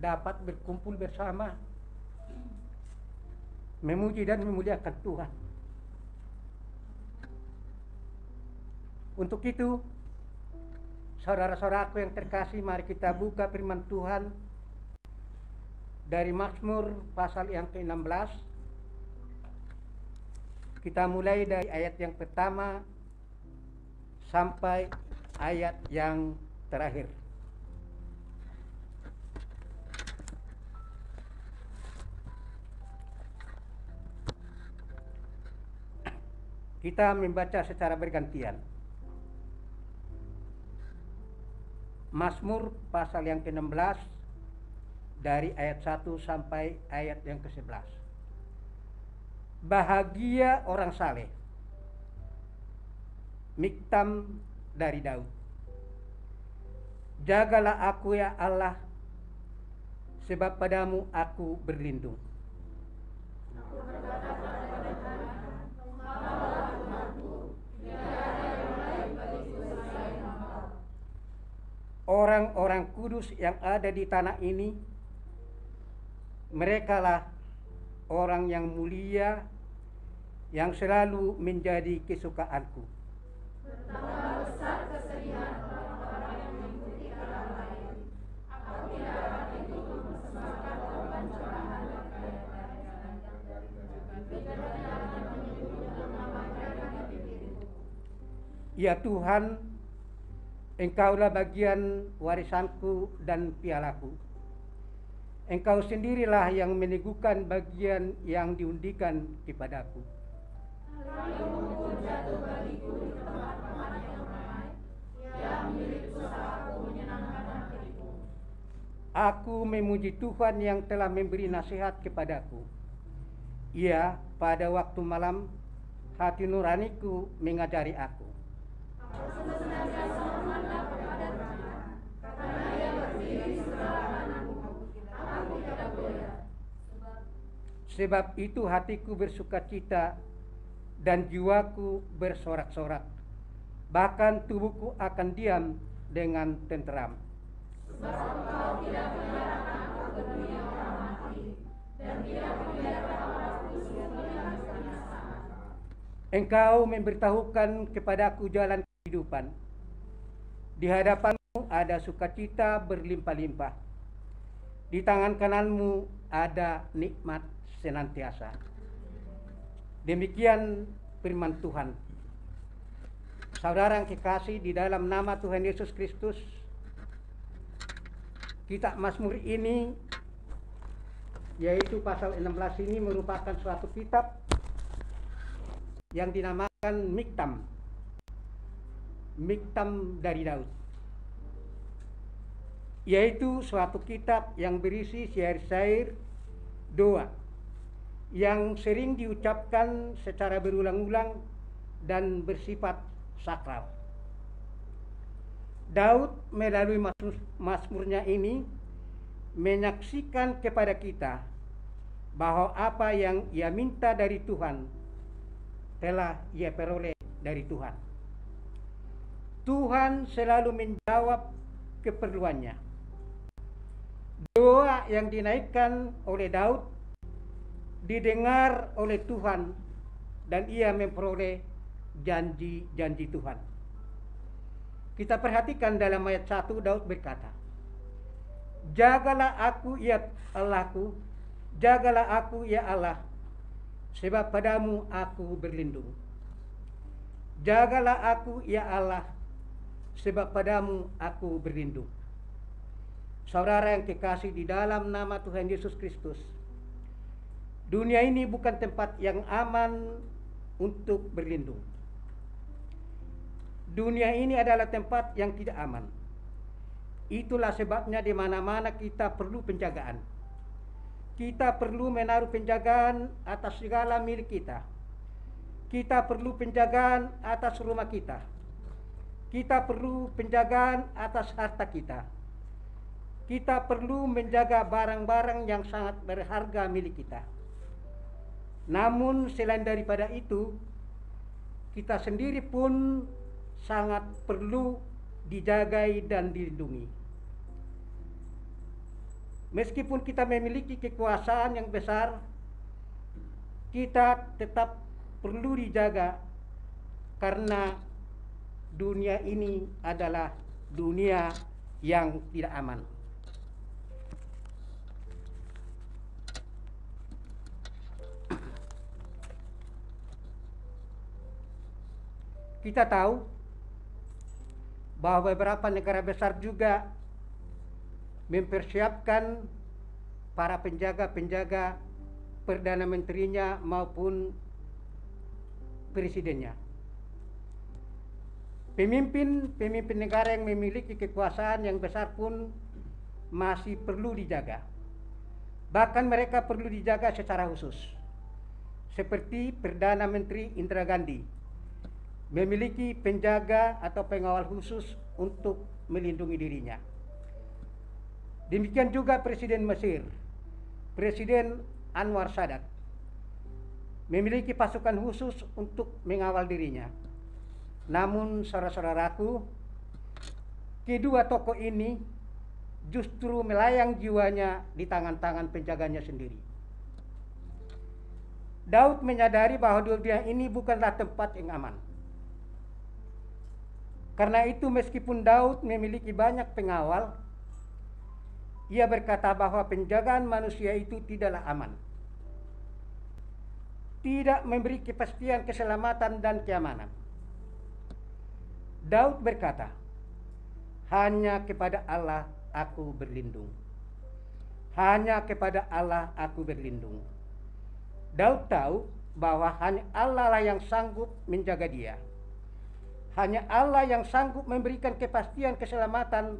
dapat berkumpul bersama, memuji dan memuliakan Tuhan. Untuk itu, saudara-saudaraku yang terkasih, mari kita buka firman Tuhan dari Mazmur pasal yang ke-16. Kita mulai dari ayat yang pertama sampai ayat yang terakhir. Kita membaca secara bergantian. Mazmur pasal yang ke-16 dari ayat 1 sampai ayat yang ke-11. Bahagia orang saleh. Miktam dari Daud. Jagalah aku ya Allah, sebab padamu aku berlindung. Orang-orang kudus yang ada di tanah ini, merekalah orang yang mulia, yang selalu menjadi kesukaanku. Betapa besar kesedihan orang-orang yang mengikuti orang lain. Aku tidak akan ikut mempersembahkan korban curahan dan kaya-kaya. Juga tidak akan menyebut nama mereka di bibirku. Ya Tuhan, Engkaulah bagian warisanku dan pialaku. Engkau sendirilah yang meneguhkan bagian yang diundikan kepadaku. Lalu pun jatuh bagiku di tempat-tempat yang ramai, yang milik usahaku menyenangkan hatiku. Aku memuji Tuhan yang telah memberi nasihat kepadaku. Ia pada waktu malam, hati nuraniku mengajari aku. Aku senantiasa memandang kepada Tuhan, karena Ia berdiri sebelah kananku. Aku tidak goyah. Sebab itu hatiku bersukacita dan jiwaku bersorak-sorak. Bahkan tubuhku akan diam dengan tenteram. Sebab Engkau tidak menyerahkan aku ke dunia orang mati, dan tidak membiarkan aku sungguh dalam kebinasaan. Engkau memberitahukan kepadaku jalan kehidupan. Di hadapanmu ada sukacita berlimpah-limpah. Di tangan kananmu ada nikmat senantiasa. Demikian firman Tuhan. Saudara yang kekasih, di dalam nama Tuhan Yesus Kristus, kitab Mazmur ini, yaitu pasal 16 ini, merupakan suatu kitab yang dinamakan Miktam. Miktam dari Daud. Yaitu suatu kitab yang berisi syair-syair doa yang sering diucapkan secara berulang-ulang dan bersifat sakral. Daud melalui mazmurnya ini menyaksikan kepada kita bahwa apa yang ia minta dari Tuhan telah ia peroleh dari Tuhan. Tuhan selalu menjawab keperluannya. Doa yang dinaikkan oleh Daud didengar oleh Tuhan dan ia memperoleh janji-janji Tuhan. Kita perhatikan dalam ayat 1, Daud berkata, "Jagalah aku ya Allahku, jagalah aku ya Allah, sebab padamu aku berlindung. Jagalah aku ya Allah, sebab padamu aku berlindung." Saudara yang kekasih di dalam nama Tuhan Yesus Kristus, dunia ini bukan tempat yang aman untuk berlindung. Dunia ini adalah tempat yang tidak aman. Itulah sebabnya di mana-mana kita perlu penjagaan. Kita perlu menaruh penjagaan atas segala milik kita. Kita perlu penjagaan atas rumah kita. Kita perlu penjagaan atas harta kita. Kita perlu menjaga barang-barang yang sangat berharga milik kita. Namun selain daripada itu, kita sendiri pun sangat perlu dijagai dan dilindungi. Meskipun kita memiliki kekuasaan yang besar, kita tetap perlu dijaga karena dunia ini adalah dunia yang tidak aman. Kita tahu bahwa beberapa negara besar juga mempersiapkan para penjaga-penjaga Perdana Menterinya maupun presidennya. Pemimpin negara yang memiliki kekuasaan yang besar pun masih perlu dijaga. Bahkan mereka perlu dijaga secara khusus. Seperti Perdana Menteri Indira Gandhi memiliki penjaga atau pengawal khusus untuk melindungi dirinya. Demikian juga Presiden Mesir, Presiden Anwar Sadat, memiliki pasukan khusus untuk mengawal dirinya. Namun saudara-saudaraku, kedua tokoh ini justru melayang jiwanya di tangan-tangan penjaganya sendiri. Daud menyadari bahwa dunia ini bukanlah tempat yang aman. Karena itu meskipun Daud memiliki banyak pengawal, ia berkata bahwa penjagaan manusia itu tidaklah aman. Tidak memberi kepastian keselamatan dan keamanan. Daud berkata, hanya kepada Allah aku berlindung. Hanya kepada Allah aku berlindung. Daud tahu bahwa hanya Allah lah yang sanggup menjaga dia. Hanya Allah yang sanggup memberikan kepastian keselamatan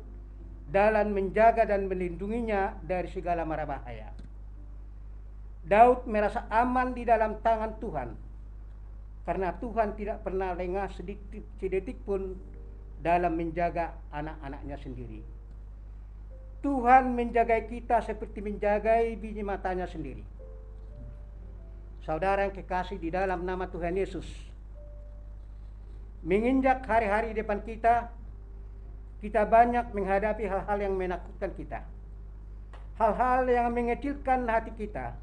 dalam menjaga dan melindunginya dari segala mara bahaya. Daud merasa aman di dalam tangan Tuhan, karena Tuhan tidak pernah lengah sedetik pun dalam menjaga anak-anaknya sendiri. Tuhan menjaga kita seperti menjagai biji matanya sendiri. Saudara yang kekasih di dalam nama Tuhan Yesus, menginjak hari-hari depan kita, kita banyak menghadapi hal-hal yang menakutkan kita. Hal-hal yang mengecilkan hati kita,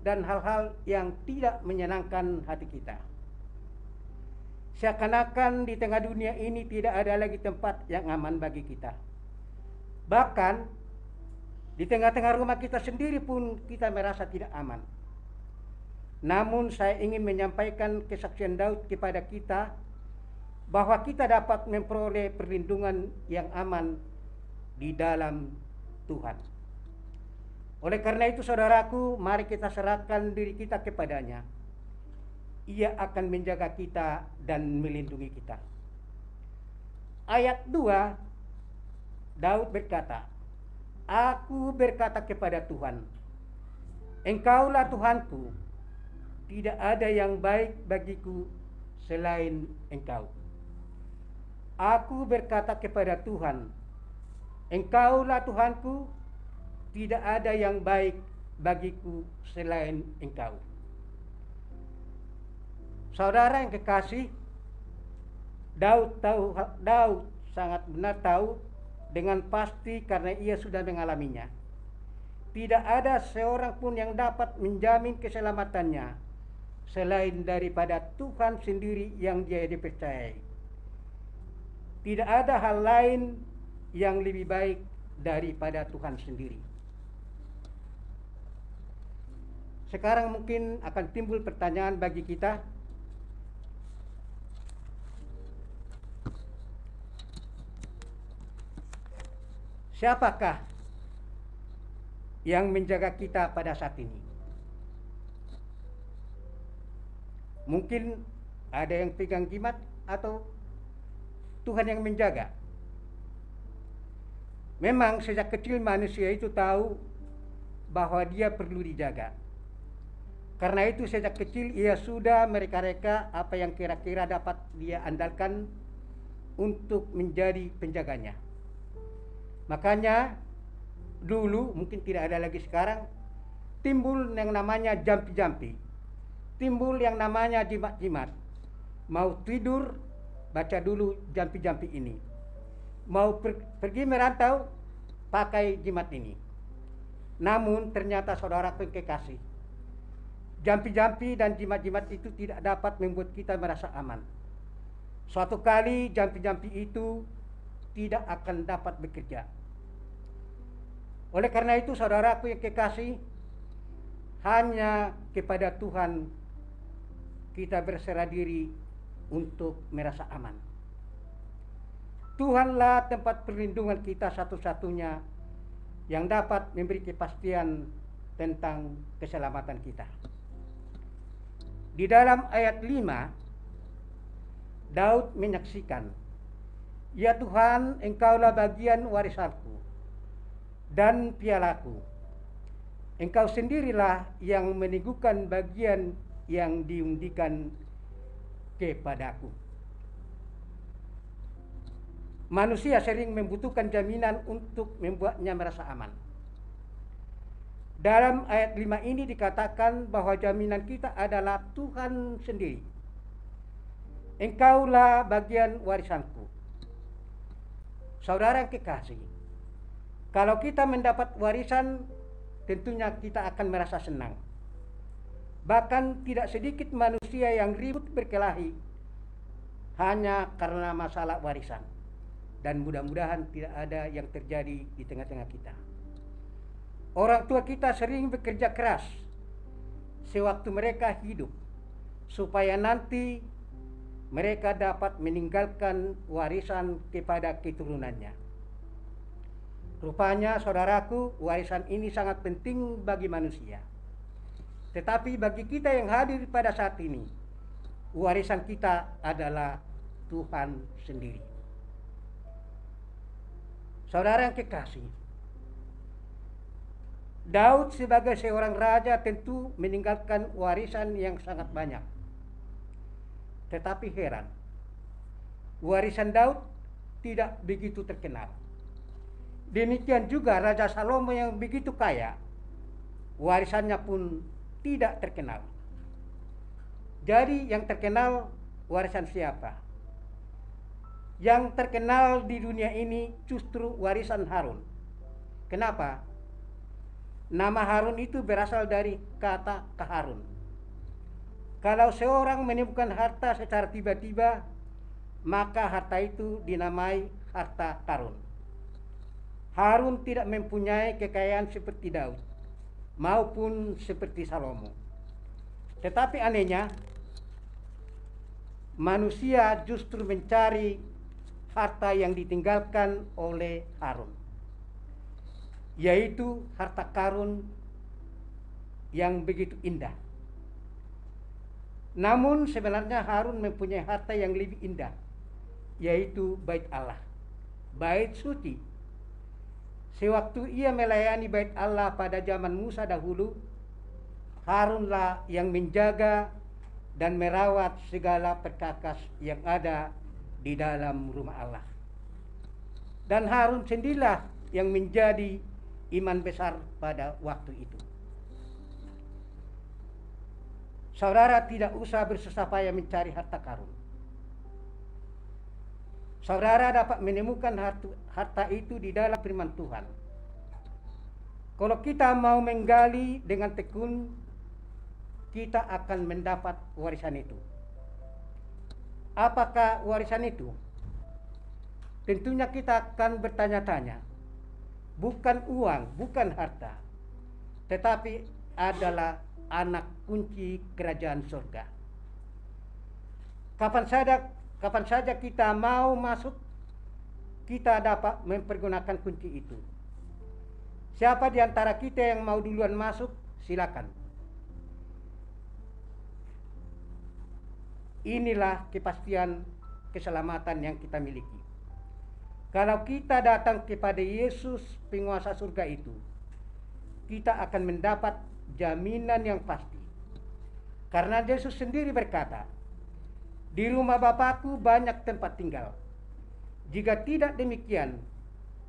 dan hal-hal yang tidak menyenangkan hati kita. Seakan-akan di tengah dunia ini tidak ada lagi tempat yang aman bagi kita. Bahkan, di tengah-tengah rumah kita sendiri pun kita merasa tidak aman. Namun saya ingin menyampaikan kesaksian Daud kepada kita, bahwa kita dapat memperoleh perlindungan yang aman di dalam Tuhan. Oleh karena itu saudaraku, mari kita serahkan diri kita kepadanya. Ia akan menjaga kita dan melindungi kita. Ayat 2, Daud berkata, aku berkata kepada Tuhan, Engkaulah Tuhanku, tidak ada yang baik bagiku selain Engkau. Aku berkata kepada Tuhan, Engkaulah Tuhanku, tidak ada yang baik bagiku selain Engkau. Saudara yang kekasih, Daud sangat benar tahu dengan pasti karena ia sudah mengalaminya. Tidak ada seorang pun yang dapat menjamin keselamatannya selain daripada Tuhan sendiri yang dia dipercayai. Tidak ada hal lain yang lebih baik daripada Tuhan sendiri. Sekarang mungkin akan timbul pertanyaan bagi kita. Siapakah yang menjaga kita pada saat ini? Mungkin ada yang pegang jimat atau Tuhan yang menjaga. Memang sejak kecil manusia itu tahu bahwa dia perlu dijaga. Karena itu sejak kecil ia sudah mereka-reka apa yang kira-kira dapat dia andalkan untuk menjadi penjaganya. Makanya dulu, mungkin tidak ada lagi sekarang, timbul yang namanya jampi-jampi. Timbul yang namanya jimat-jimat. Mau tidur, baca dulu jampi-jampi ini. Mau pergi merantau, pakai jimat ini. Namun ternyata saudaraku yang kekasih, jampi-jampi dan jimat-jimat itu tidak dapat membuat kita merasa aman. Suatu kali jampi-jampi itu tidak akan dapat bekerja. Oleh karena itu saudaraku yang kekasih, hanya kepada Tuhan kita berserah diri untuk merasa aman. Tuhanlah tempat perlindungan kita satu-satunya yang dapat memberi kepastian tentang keselamatan kita. Di dalam ayat 5, Daud menyaksikan, "Ya Tuhan, Engkaulah bagian warisanku dan pialaku. Engkau sendirilah yang meninggikan bagian yang diundikan kepadaku." Manusia sering membutuhkan jaminan untuk membuatnya merasa aman. Dalam ayat 5 ini dikatakan bahwa jaminan kita adalah Tuhan sendiri. Engkaulah bagian warisanku. Saudara yang kekasih, kalau kita mendapat warisan, tentunya kita akan merasa senang. Bahkan tidak sedikit manusia yang ribut berkelahi hanya karena masalah warisan. Dan mudah-mudahan tidak ada yang terjadi di tengah-tengah kita. Orang tua kita sering bekerja keras sewaktu mereka hidup, supaya nanti mereka dapat meninggalkan warisan kepada keturunannya. Rupanya saudaraku, warisan ini sangat penting bagi manusia. Tetapi bagi kita yang hadir pada saat ini, warisan kita adalah Tuhan sendiri. Saudara yang kekasih, Daud sebagai seorang raja tentu meninggalkan warisan yang sangat banyak. Tetapi heran, warisan Daud tidak begitu terkenal. Demikian juga Raja Salomo yang begitu kaya, warisannya pun tidak terkenal. Jadi yang terkenal warisan siapa? Yang terkenal di dunia ini justru warisan Harun. Kenapa? Nama Harun itu berasal dari kata kaharun. Kalau seorang menemukan harta secara tiba-tiba, maka harta itu dinamai harta karun. Harun tidak mempunyai kekayaan seperti Daud maupun seperti Salomo. Tetapi anehnya, manusia justru mencari harta yang ditinggalkan oleh Harun, yaitu harta karun yang begitu indah. Namun sebenarnya Harun mempunyai harta yang lebih indah, yaitu bait Allah, bait suci. Sewaktu ia melayani bait Allah pada zaman Musa dahulu, Harunlah yang menjaga dan merawat segala perkakas yang ada di dalam rumah Allah. Dan Harun sendirilah yang menjadi imam besar pada waktu itu. Saudara tidak usah bersusah payah mencari harta karun. Saudara dapat menemukan harta itu di dalam firman Tuhan. Kalau kita mau menggali dengan tekun, kita akan mendapat warisan itu. Apakah warisan itu? Tentunya kita akan bertanya-tanya. Bukan uang, bukan harta, tetapi adalah anak kunci kerajaan surga. Kapan saja kita mau masuk, kita dapat mempergunakan kunci itu. Siapa di antara kita yang mau duluan masuk, silakan. Inilah kepastian keselamatan yang kita miliki. Kalau kita datang kepada Yesus, penguasa surga itu, kita akan mendapat jaminan yang pasti. Karena Yesus sendiri berkata, "Di rumah Bapakku banyak tempat tinggal. Jika tidak demikian,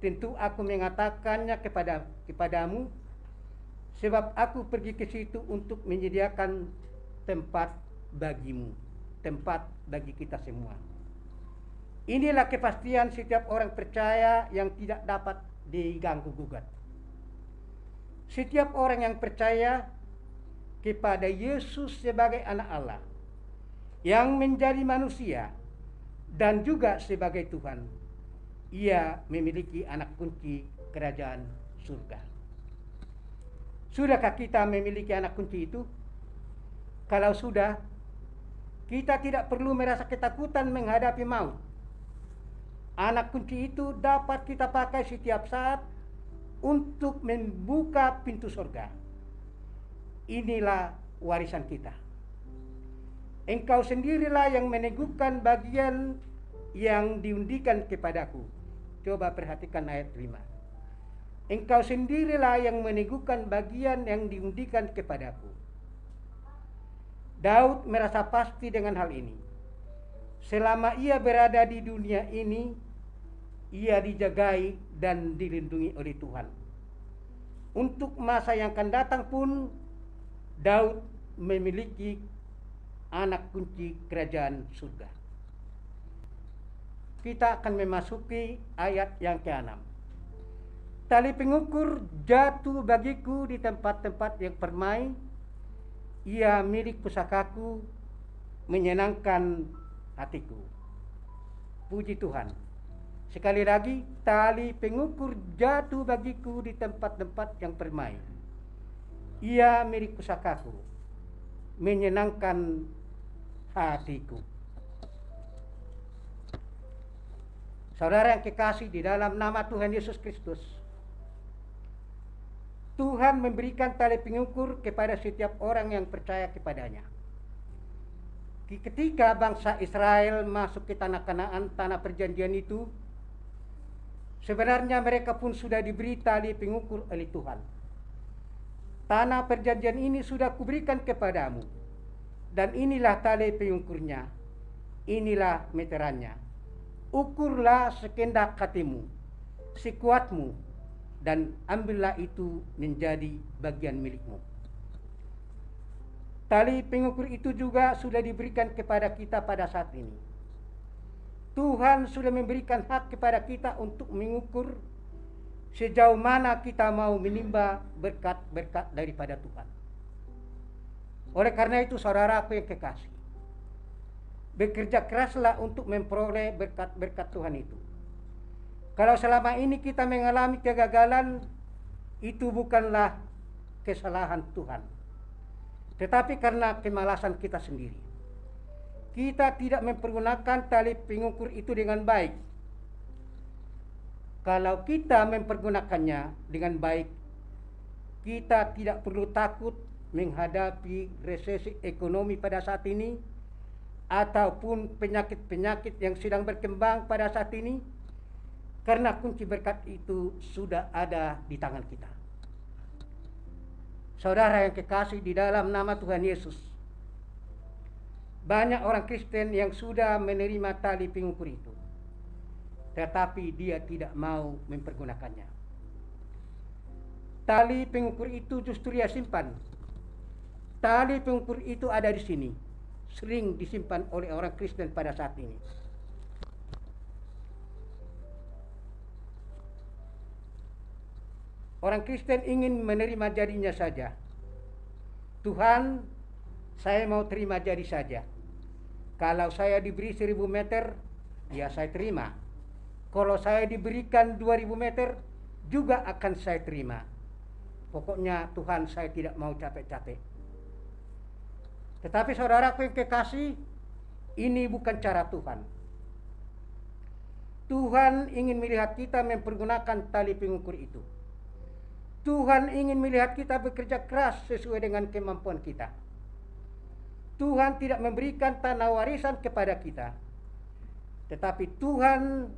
tentu aku mengatakannya kepadamu, sebab aku pergi ke situ untuk menyediakan tempat bagimu." Tempat bagi kita semua. Inilah kepastian setiap orang percaya yang tidak dapat diganggu gugat. Setiap orang yang percaya kepada Yesus sebagai anak Allah yang menjadi manusia dan juga sebagai Tuhan, ia memiliki anak kunci kerajaan surga. Sudahkah kita memiliki anak kunci itu? Kalau sudah, kita tidak perlu merasa ketakutan menghadapi maut. Anak kunci itu dapat kita pakai setiap saat untuk membuka pintu surga. Inilah warisan kita. Engkau sendirilah yang meneguhkan bagian yang diundikan kepadaku. Coba perhatikan ayat 5. Engkau sendirilah yang meneguhkan bagian yang diundikan kepadaku. Daud merasa pasti dengan hal ini. Selama ia berada di dunia ini, ia dijagai dan dilindungi oleh Tuhan. Untuk masa yang akan datang pun, Daud memiliki anak kunci kerajaan surga. Kita akan memasuki ayat yang ke-6. Tali pengukur jatuh bagiku di tempat-tempat yang permai. Ia milik pusakaku, menyenangkan hatiku. Puji Tuhan. Sekali lagi, tali pengukur jatuh bagiku di tempat-tempat yang permai. Ia milik pusakaku, menyenangkan hatiku. Saudara yang kekasih di dalam nama Tuhan Yesus Kristus, Tuhan memberikan tali pengukur kepada setiap orang yang percaya kepadanya. Ketika bangsa Israel masuk ke tanah Kanaan, tanah perjanjian itu, sebenarnya mereka pun sudah diberi tali pengukur oleh Tuhan. Tanah perjanjian ini sudah kuberikan kepadamu, dan inilah tali pengukurnya, inilah meterannya. Ukurlah sekendak hatimu, sekuatmu, dan ambillah itu menjadi bagian milikmu. Tali pengukur itu juga sudah diberikan kepada kita pada saat ini. Tuhan sudah memberikan hak kepada kita untuk mengukur sejauh mana kita mau menimba berkat-berkat daripada Tuhan. Oleh karena itu, saudaraku yang kekasih, bekerja keraslah untuk memperoleh berkat-berkat Tuhan itu. Kalau selama ini kita mengalami kegagalan, itu bukanlah kesalahan Tuhan, tetapi karena kemalasan kita sendiri. Kita tidak mempergunakan tali pengukur itu dengan baik. Kalau kita mempergunakannya dengan baik, kita tidak perlu takut menghadapi resesi ekonomi pada saat ini, ataupun penyakit-penyakit yang sedang berkembang pada saat ini, karena kunci berkat itu sudah ada di tangan kita. Saudara yang kekasih di dalam nama Tuhan Yesus, banyak orang Kristen yang sudah menerima tali pengukur itu, tetapi dia tidak mau mempergunakannya. Tali pengukur itu justru dia simpan. Tali pengukur itu ada di sini, sering disimpan oleh orang Kristen pada saat ini. Orang Kristen ingin menerima jadinya saja. Tuhan, saya mau terima jadi saja. Kalau saya diberi 1000 meter, ya saya terima. Kalau saya diberikan 2000 meter, juga akan saya terima. Pokoknya Tuhan, saya tidak mau capek-capek. Tetapi saudaraku yang kekasih, ini bukan cara Tuhan. Tuhan ingin melihat kita mempergunakan tali pengukur itu. Tuhan ingin melihat kita bekerja keras sesuai dengan kemampuan kita. Tuhan tidak memberikan tanah warisan kepada kita, tetapi Tuhan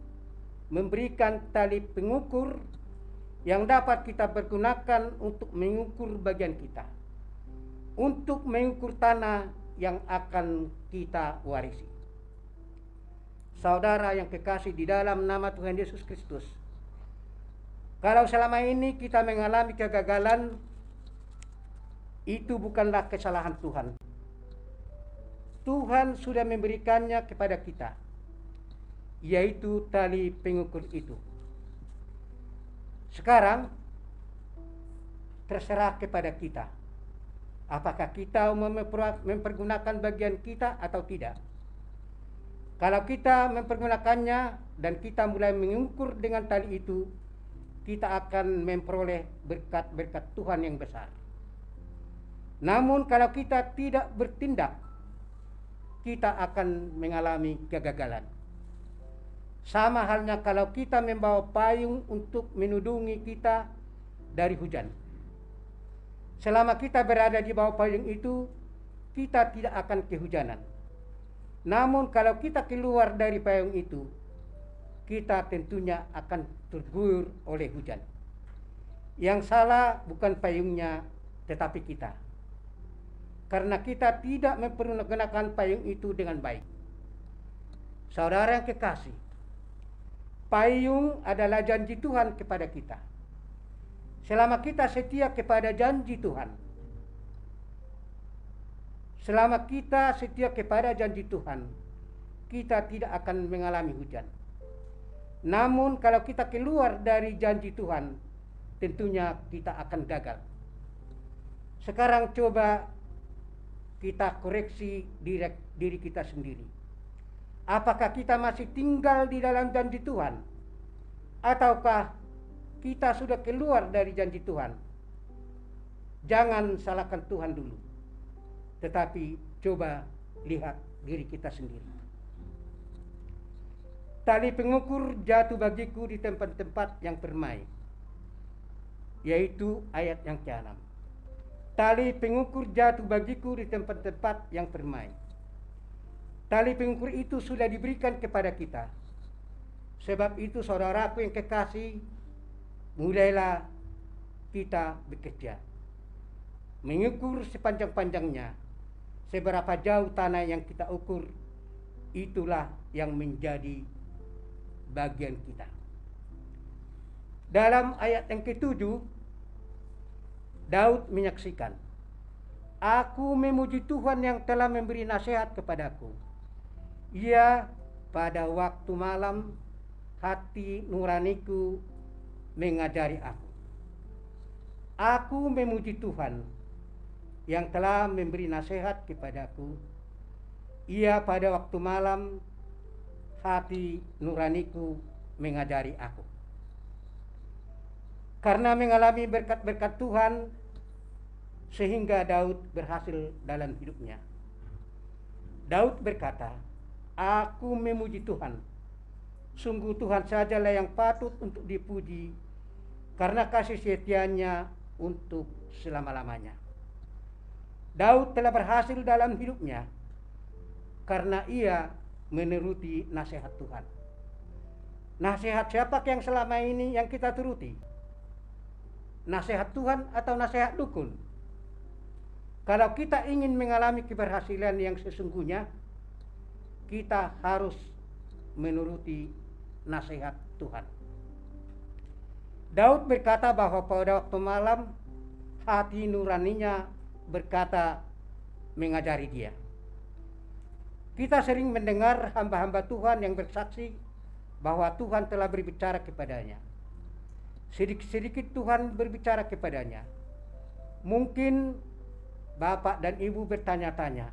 memberikan tali pengukur yang dapat kita pergunakan untuk mengukur bagian kita, untuk mengukur tanah yang akan kita warisi. Saudara yang kekasih di dalam nama Tuhan Yesus Kristus, kalau selama ini kita mengalami kegagalan, itu bukanlah kesalahan Tuhan. Tuhan sudah memberikannya kepada kita, yaitu tali pengukur itu. Sekarang terserah kepada kita. Apakah kita mempergunakan bagian kita atau tidak? Kalau kita mempergunakannya dan kita mulai mengukur dengan tali itu, kita akan memperoleh berkat-berkat Tuhan yang besar. Namun kalau kita tidak bertindak, kita akan mengalami kegagalan. Sama halnya kalau kita membawa payung untuk melindungi kita dari hujan. Selama kita berada di bawah payung itu, kita tidak akan kehujanan. Namun kalau kita keluar dari payung itu, kita tentunya akan terguyur oleh hujan. Yang salah bukan payungnya, tetapi kita. Karena kita tidak mempergunakan payung itu dengan baik. Saudara yang kekasih, payung adalah janji Tuhan kepada kita. Selama kita setia kepada janji Tuhan, selama kita setia kepada janji Tuhan, kita tidak akan mengalami hujan. Namun kalau kita keluar dari janji Tuhan, tentunya kita akan gagal. Sekarang coba kita koreksi diri kita sendiri. Apakah kita masih tinggal di dalam janji Tuhan? Ataukah kita sudah keluar dari janji Tuhan? Jangan salahkan Tuhan dulu, tetapi coba lihat diri kita sendiri. Tali pengukur jatuh bagiku di tempat-tempat yang permai, yaitu ayat yang ke-6. Tali pengukur jatuh bagiku di tempat-tempat yang permai. Tali pengukur itu sudah diberikan kepada kita. Sebab itu saudaraku yang kekasih, mulailah kita bekerja. Mengukur sepanjang-panjangnya. Seberapa jauh tanah yang kita ukur, itulah yang menjadi bagian kita. Dalam ayat yang ke-7, Daud menyaksikan, aku memuji Tuhan yang telah memberi nasihat kepadaku. Ia pada waktu malam hati nuraniku mengajari aku. Aku memuji Tuhan yang telah memberi nasihat kepadaku. Ia pada waktu malam hati nuraniku mengajari aku. Karena mengalami berkat-berkat Tuhan, sehingga Daud berhasil dalam hidupnya. Daud berkata, aku memuji Tuhan. Sungguh Tuhan sajalah yang patut untuk dipuji, karena kasih setianya untuk selama-lamanya. Daud telah berhasil dalam hidupnya karena ia menuruti nasihat Tuhan. Nasihat siapa yang selama ini yang kita turuti? Nasihat Tuhan atau nasihat dukun? Kalau kita ingin mengalami keberhasilan yang sesungguhnya, kita harus menuruti nasihat Tuhan. Daud berkata bahwa pada waktu malam hati nuraninya berkata mengajari dia. Kita sering mendengar hamba-hamba Tuhan yang bersaksi bahwa Tuhan telah berbicara kepadanya. Sedikit-sedikit Tuhan berbicara kepadanya. Mungkin Bapak dan Ibu bertanya-tanya,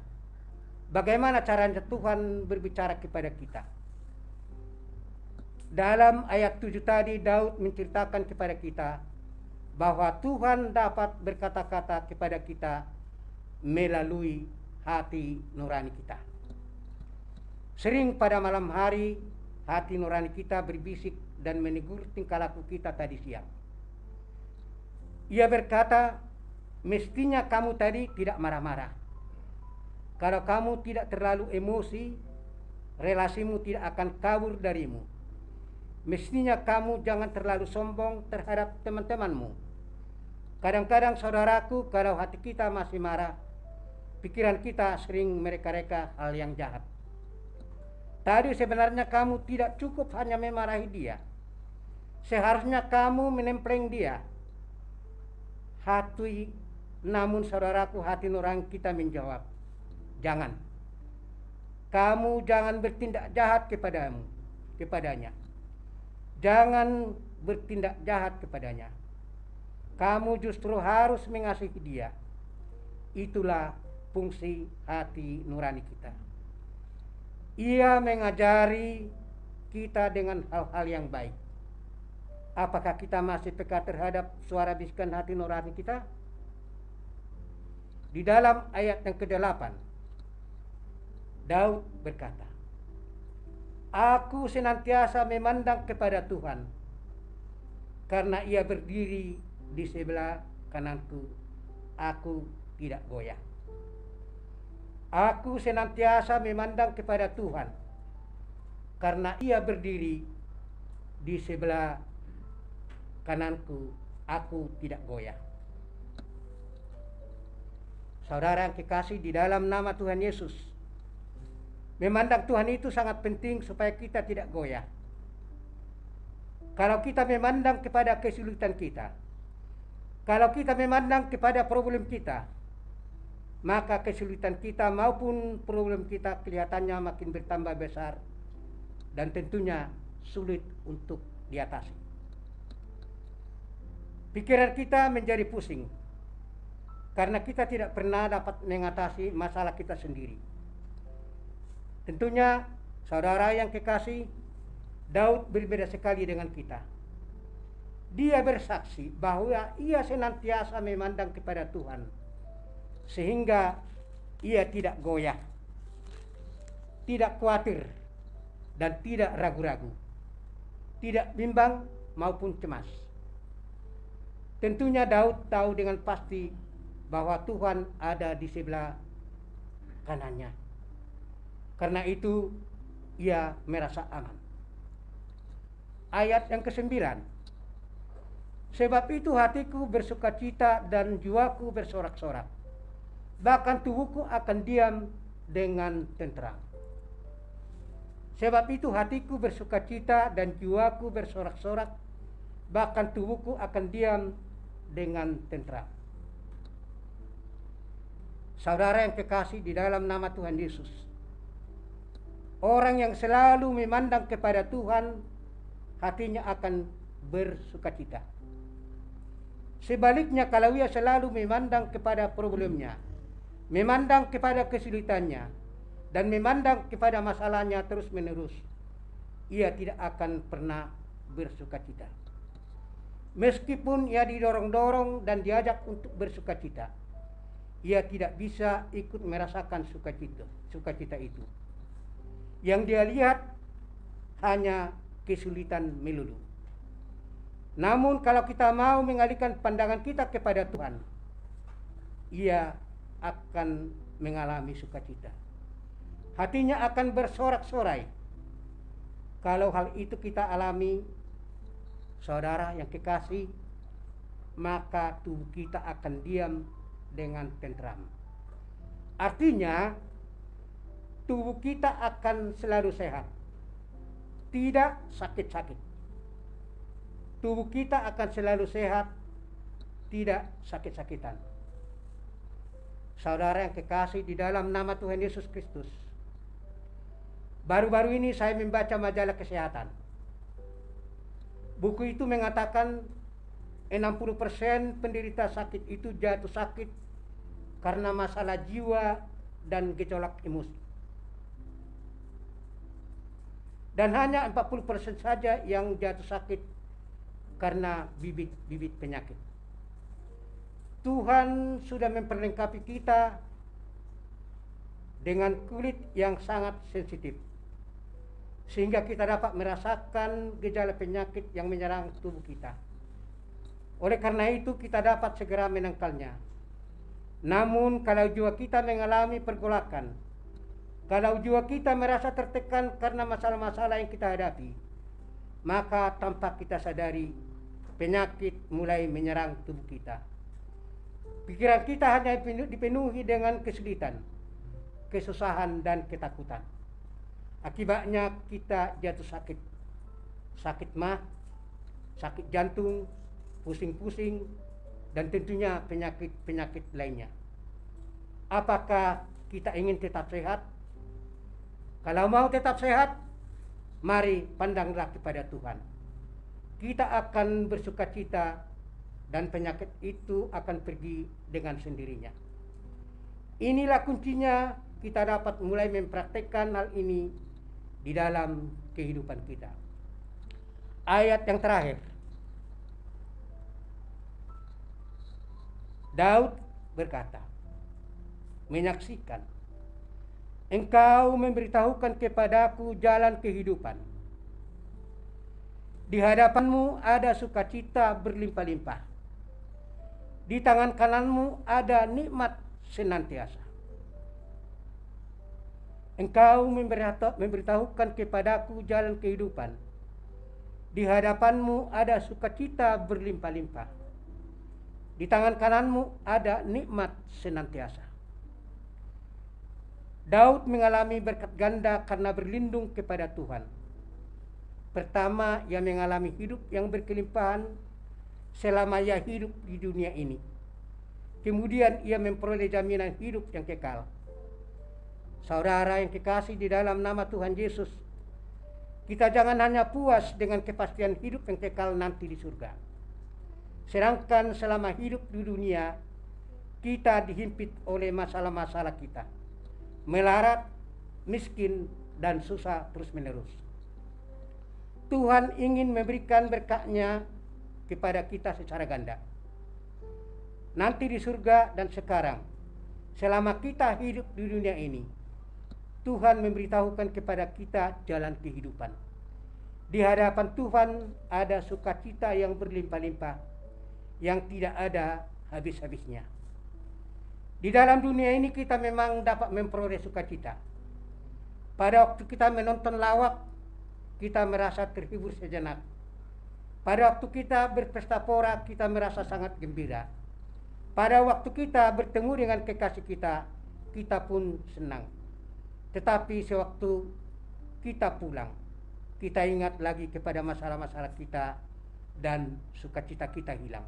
bagaimana caranya Tuhan berbicara kepada kita? Dalam ayat 7 tadi Daud menceritakan kepada kita bahwa Tuhan dapat berkata-kata kepada kita melalui hati nurani kita. Sering pada malam hari hati nurani kita berbisik dan menegur tingkah laku kita tadi siang. Ia berkata, mestinya kamu tadi tidak marah-marah. Kalau kamu tidak terlalu emosi, relasimu tidak akan kabur darimu. Mestinya kamu jangan terlalu sombong terhadap teman-temanmu. Kadang-kadang saudaraku, kalau hati kita masih marah, pikiran kita sering mereka-reka hal yang jahat. Tadi sebenarnya kamu tidak cukup hanya memarahi dia. Seharusnya kamu menempleng dia. Namun saudaraku, hati nurani kita menjawab, jangan. Kamu jangan bertindak jahat kepadanya. Jangan bertindak jahat kepadanya. kamu justru harus mengasihi dia. Itulah fungsi hati nurani kita. Ia mengajari kita dengan hal-hal yang baik. Apakah kita masih peka terhadap suara bisikan hati nurani kita? Di dalam ayat yang ke-8, Daud berkata, aku senantiasa memandang kepada Tuhan, karena ia berdiri di sebelah kananku, aku tidak goyah. Aku senantiasa memandang kepada Tuhan, karena ia berdiri di sebelah kananku, aku tidak goyah. Saudara yang kekasih di dalam nama Tuhan Yesus, memandang Tuhan itu sangat penting supaya kita tidak goyah. Kalau kita memandang kepada kesulitan kita, kalau kita memandang kepada problem kita, maka kesulitan kita maupun problem kita kelihatannya makin bertambah besar dan tentunya sulit untuk diatasi. Pikiran kita menjadi pusing karena kita tidak pernah dapat mengatasi masalah kita sendiri. Tentunya saudara yang kekasih, Daud berbeda sekali dengan kita. Dia bersaksi bahwa ia senantiasa memandang kepada Tuhan, sehingga ia tidak goyah, tidak khawatir, dan tidak ragu-ragu, tidak bimbang maupun cemas. Tentunya Daud tahu dengan pasti bahwa Tuhan ada di sebelah kanannya. Karena itu ia merasa aman. Ayat yang ke-9, sebab itu hatiku bersukacita dan jiwaku bersorak-sorak, bahkan tubuhku akan diam dengan tentram. Sebab itu hatiku bersukacita dan jiwaku bersorak-sorak, bahkan tubuhku akan diam dengan tentram. Saudara yang kekasih di dalam nama Tuhan Yesus, orang yang selalu memandang kepada Tuhan, hatinya akan bersukacita. Sebaliknya, kalau ia selalu memandang kepada problemnya, memandang kepada kesulitannya, dan memandang kepada masalahnya terus-menerus, ia tidak akan pernah bersukacita. Meskipun ia didorong-dorong dan diajak untuk bersukacita, ia tidak bisa ikut merasakan sukacita itu. Yang dia lihat hanya kesulitan melulu. Namun kalau kita mau mengalihkan pandangan kita kepada Tuhan, ia akan mengalami sukacita. Hatinya akan bersorak-sorai. Kalau hal itu kita alami, saudara yang kekasih, maka tubuh kita akan diam dengan tentram. Artinya, tubuh kita akan selalu sehat, tidak sakit-sakit. Tubuh kita akan selalu sehat, tidak sakit-sakitan. Saudara yang kekasih di dalam nama Tuhan Yesus Kristus, baru-baru ini saya membaca majalah kesehatan. Buku itu mengatakan 60% penderita sakit itu jatuh sakit karena masalah jiwa dan gejolak emosi. Dan hanya 40% saja yang jatuh sakit karena bibit-bibit penyakit. Tuhan sudah memperlengkapi kita dengan kulit yang sangat sensitif, sehingga kita dapat merasakan gejala penyakit yang menyerang tubuh kita. Oleh karena itu kita dapat segera menangkalnya. Namun kalau jiwa kita mengalami pergolakan, kalau jiwa kita merasa tertekan karena masalah-masalah yang kita hadapi, maka tanpa kita sadari penyakit mulai menyerang tubuh kita. Pikiran kita hanya dipenuhi dengan kesulitan, kesusahan dan ketakutan. Akibatnya kita jatuh sakit. Sakit mah, sakit jantung, pusing-pusing, dan tentunya penyakit-penyakit lainnya. Apakah kita ingin tetap sehat? Kalau mau tetap sehat, mari pandanglah kepada Tuhan. Kita akan bersukacita dan penyakit itu akan pergi dengan sendirinya. Inilah kuncinya kita dapat mulai mempraktekkan hal ini di dalam kehidupan kita. Ayat yang terakhir. Daud berkata, menyaksikan, Engkau memberitahukan kepadaku jalan kehidupan. Di hadapanmu ada sukacita berlimpah-limpah. Di tangan kananmu ada nikmat senantiasa. Engkau memberitahukan kepadaku jalan kehidupan. Di hadapanmu ada sukacita berlimpah-limpah. Di tangan kananmu ada nikmat senantiasa. Daud mengalami berkat ganda karena berlindung kepada Tuhan. Pertama, ia mengalami hidup yang berkelimpahan selama ia hidup di dunia ini. Kemudian ia memperoleh jaminan hidup yang kekal. Saudara yang kekasih di dalam nama Tuhan Yesus, kita jangan hanya puas dengan kepastian hidup yang kekal nanti di surga. Sedangkan selama hidup di dunia, kita dihimpit oleh masalah-masalah kita. Melarat, miskin, dan susah terus-menerus. Tuhan ingin memberikan berkat-Nya kepada kita secara ganda. Nanti di surga dan sekarang, selama kita hidup di dunia ini, Tuhan memberitahukan kepada kita jalan kehidupan. Di hadapan Tuhan ada sukacita yang berlimpah-limpah, yang tidak ada habis-habisnya. Di dalam dunia ini kita memang dapat memperoleh sukacita. Pada waktu kita menonton lawak, kita merasa terhibur sejenak. Pada waktu kita berpesta pora, kita merasa sangat gembira. Pada waktu kita bertemu dengan kekasih kita, kita pun senang. Tetapi sewaktu kita pulang, kita ingat lagi kepada masalah-masalah kita dan sukacita kita hilang.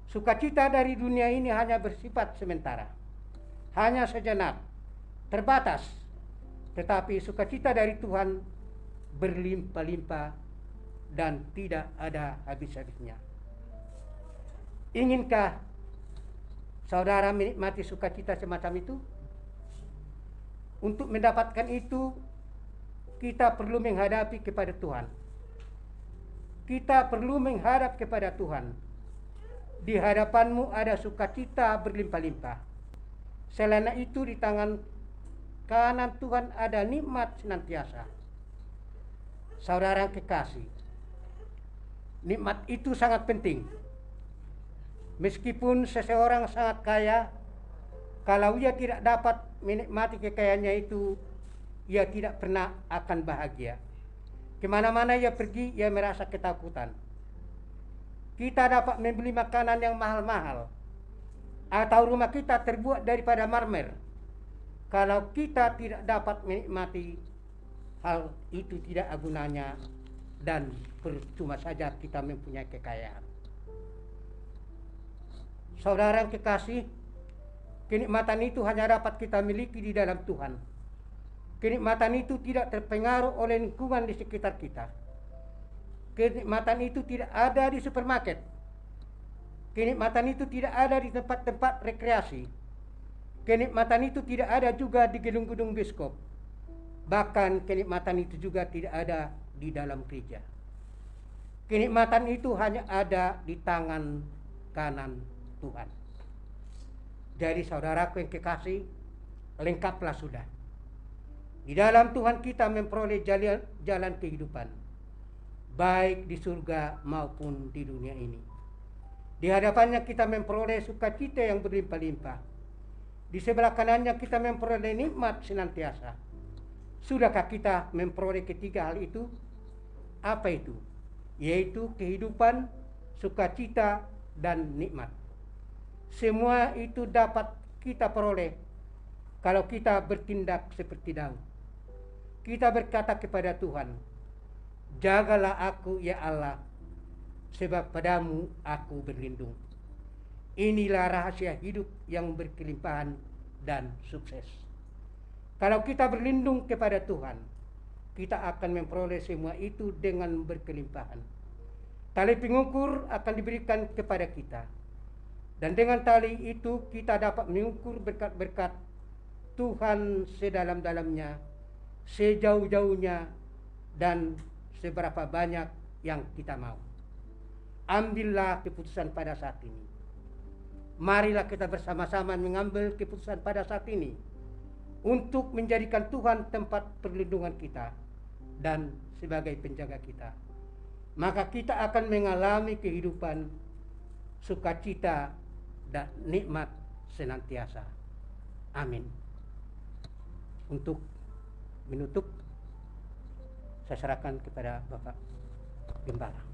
Sukacita dari dunia ini hanya bersifat sementara, hanya sejenak, terbatas. Tetapi sukacita dari Tuhan berlimpah-limpah dan tidak ada habis-habisnya. Inginkah saudara menikmati sukacita semacam itu? Untuk mendapatkan itu, kita perlu menghadapi kepada Tuhan. Kita perlu menghadap kepada Tuhan. Di hadapanmu ada sukacita berlimpah-limpah. Selain itu, di tangan kanan Tuhan ada nikmat senantiasa. Saudara yang kekasih, nikmat itu sangat penting. Meskipun seseorang sangat kaya, kalau ia tidak dapat menikmati kekayaannya itu, ia tidak pernah akan bahagia. Kemana-mana ia pergi, ia merasa ketakutan. Kita dapat membeli makanan yang mahal-mahal, atau rumah kita terbuat daripada marmer. Kalau kita tidak dapat menikmati, hal itu tidak ada gunanya dan percuma saja kita mempunyai kekayaan. Saudara yang kekasih, kenikmatan itu hanya dapat kita miliki di dalam Tuhan. Kenikmatan itu tidak terpengaruh oleh lingkungan di sekitar kita. Kenikmatan itu tidak ada di supermarket. Kenikmatan itu tidak ada di tempat-tempat rekreasi. Kenikmatan itu tidak ada juga di gedung-gedung bioskop. Bahkan kenikmatan itu juga tidak ada di dalam gereja. Kenikmatan itu hanya ada di tangan kanan Tuhan. Jadi saudaraku yang kekasih, lengkaplah sudah. Di dalam Tuhan kita memperoleh jalan kehidupan, baik di surga maupun di dunia ini. Di hadapannya kita memperoleh sukacita yang berlimpah-limpah. Di sebelah kanannya kita memperoleh nikmat senantiasa. Sudahkah kita memperoleh ketiga hal itu? Apa itu? Yaitu kehidupan, sukacita, dan nikmat. Semua itu dapat kita peroleh kalau kita bertindak seperti Daud. Kita berkata kepada Tuhan, jagalah aku ya Allah, sebab padamu aku berlindung. Inilah rahasia hidup yang berkelimpahan dan sukses. Kalau kita berlindung kepada Tuhan, kita akan memperoleh semua itu dengan berkelimpahan. Tali pengukur akan diberikan kepada kita. Dan dengan tali itu kita dapat mengukur berkat-berkat Tuhan sedalam-dalamnya, sejauh-jauhnya, dan seberapa banyak yang kita mau. Ambillah keputusan pada saat ini. Marilah kita bersama-sama mengambil keputusan pada saat ini untuk menjadikan Tuhan tempat perlindungan kita dan sebagai penjaga kita. Maka kita akan mengalami kehidupan sukacita dan nikmat senantiasa. Amin. Untuk menutup, saya serahkan kepada Bapak Gembala.